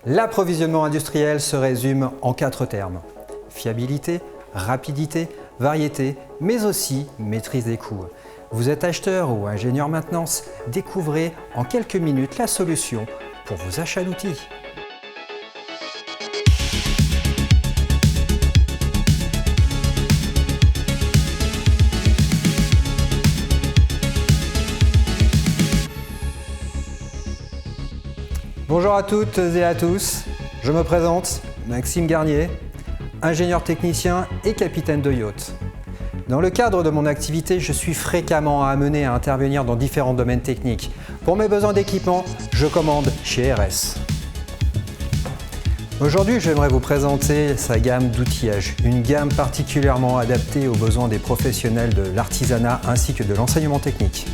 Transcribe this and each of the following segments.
L'approvisionnement industriel se résume en 4 termes. Fiabilité, rapidité, variété, mais aussi maîtrise des coûts. Vous êtes acheteur ou ingénieur maintenance, découvrez en quelques minutes la solution pour vos achats d'outils. Bonjour à toutes et à tous, je me présente, Maxime Garnier, ingénieur technicien et capitaine de yacht. Dans le cadre de mon activité, je suis fréquemment amené à intervenir dans différents domaines techniques. Pour mes besoins d'équipement, je commande chez RS. Aujourd'hui, j'aimerais vous présenter sa gamme d'outillage, une gamme particulièrement adaptée aux besoins des professionnels de l'artisanat ainsi que de l'enseignement technique.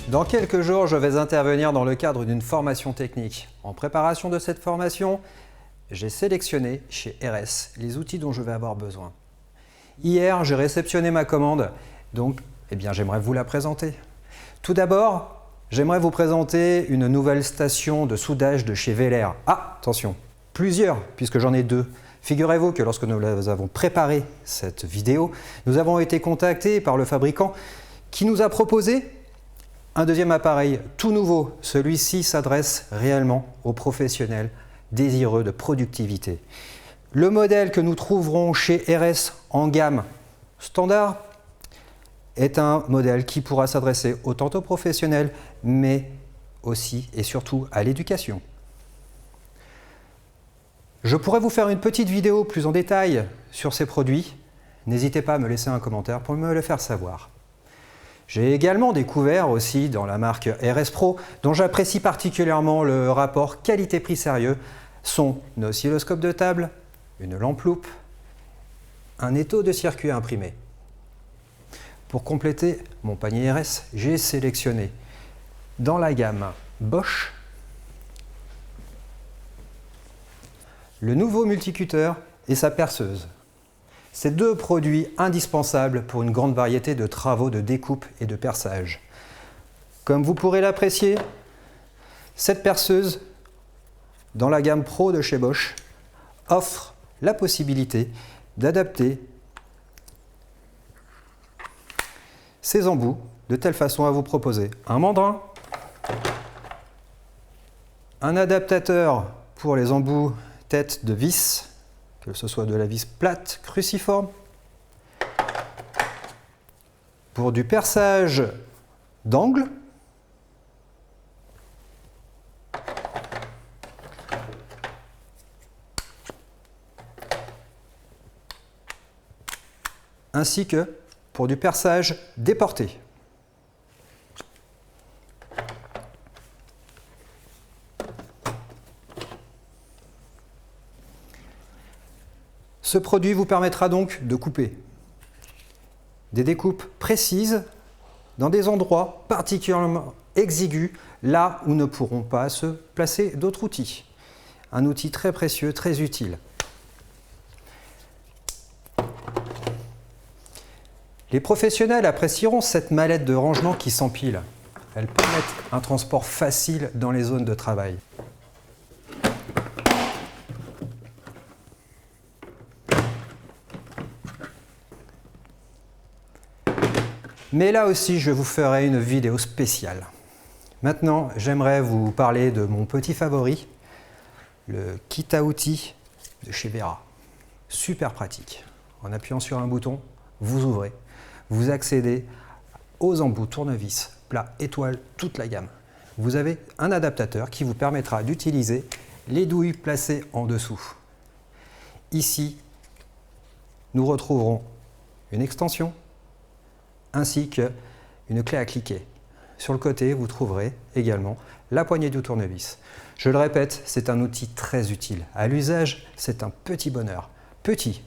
Dans quelques jours, je vais intervenir dans le cadre d'une formation technique. En préparation de cette formation, j'ai sélectionné chez RS les outils dont je vais avoir besoin. Hier, j'ai réceptionné ma commande, donc j'aimerais vous la présenter. Tout d'abord, j'aimerais vous présenter une nouvelle station de soudage de chez Veller. Ah, attention, plusieurs, puisque j'en ai 2. Figurez-vous que lorsque nous avons préparé cette vidéo, nous avons été contactés par le fabricant qui nous a proposé un deuxième appareil tout nouveau. Celui-ci s'adresse réellement aux professionnels désireux de productivité. Le modèle que nous trouverons chez RS en gamme standard est un modèle qui pourra s'adresser autant aux professionnels, mais aussi et surtout à l'éducation. Je pourrais vous faire une petite vidéo plus en détail sur ces produits. N'hésitez pas à me laisser un commentaire pour me le faire savoir. J'ai également découvert aussi dans la marque RS Pro, dont j'apprécie particulièrement le rapport qualité-prix sérieux, son oscilloscope de table, une lampe loupe, un étau de circuit imprimé. Pour compléter mon panier RS, j'ai sélectionné dans la gamme Bosch le nouveau multicutter et sa perceuse. Ces 2 produits indispensables pour une grande variété de travaux de découpe et de perçage. Comme vous pourrez l'apprécier, cette perceuse, dans la gamme Pro de chez Bosch, offre la possibilité d'adapter ces embouts de telle façon à vous proposer un mandrin, un adaptateur pour les embouts tête de vis, que ce soit de la vis plate, cruciforme, pour du perçage d'angle, ainsi que pour du perçage déporté. Ce produit vous permettra donc de couper des découpes précises dans des endroits particulièrement exigus, là où ne pourront pas se placer d'autres outils. Un outil très précieux, très utile. Les professionnels apprécieront cette mallette de rangement qui s'empile. Elle permet un transport facile dans les zones de travail. Mais là aussi, je vous ferai une vidéo spéciale. Maintenant, j'aimerais vous parler de mon petit favori, le kit à outils de chez Vera. Super pratique. En appuyant sur un bouton, vous ouvrez, vous accédez aux embouts tournevis, plat, étoile, toute la gamme. Vous avez un adaptateur qui vous permettra d'utiliser les douilles placées en dessous. Ici, nous retrouverons une extension, ainsi qu'une clé à cliquer. Sur le côté, vous trouverez également la poignée du tournevis. Je le répète, c'est un outil très utile. À l'usage, c'est un petit bonheur. Petit,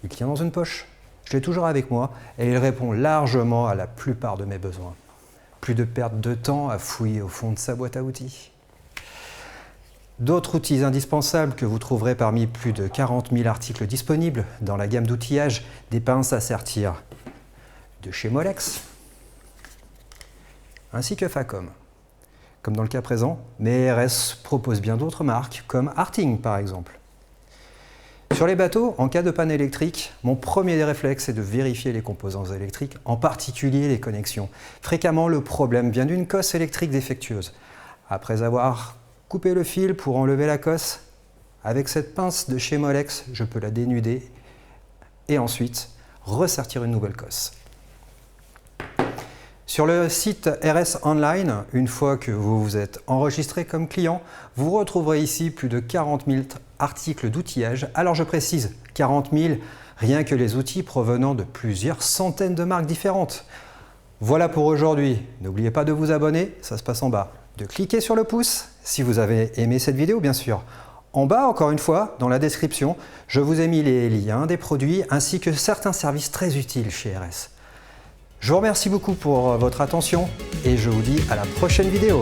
il tient dans une poche, je l'ai toujours avec moi et il répond largement à la plupart de mes besoins. Plus de perte de temps à fouiller au fond de sa boîte à outils. D'autres outils indispensables que vous trouverez parmi plus de 40 000 articles disponibles dans la gamme d'outillage, des pinces à sertir de chez Molex, ainsi que Facom. Comme dans le cas présent, mais RS propose bien d'autres marques, comme Harting par exemple. Sur les bateaux, en cas de panne électrique, mon premier réflexe est de vérifier les composants électriques, en particulier les connexions. Fréquemment, le problème vient d'une cosse électrique défectueuse. Après avoir coupé le fil pour enlever la cosse, avec cette pince de chez Molex, je peux la dénuder et ensuite ressortir une nouvelle cosse. Sur le site RS Online, une fois que vous vous êtes enregistré comme client, vous retrouverez ici plus de 40 000 articles d'outillage. Alors je précise, 40 000, rien que les outils provenant de plusieurs centaines de marques différentes. Voilà pour aujourd'hui. N'oubliez pas de vous abonner, ça se passe en bas. De cliquer sur le pouce, si vous avez aimé cette vidéo bien sûr. En bas, encore une fois, dans la description, je vous ai mis les liens des produits ainsi que certains services très utiles chez RS. Je vous remercie beaucoup pour votre attention et je vous dis à la prochaine vidéo.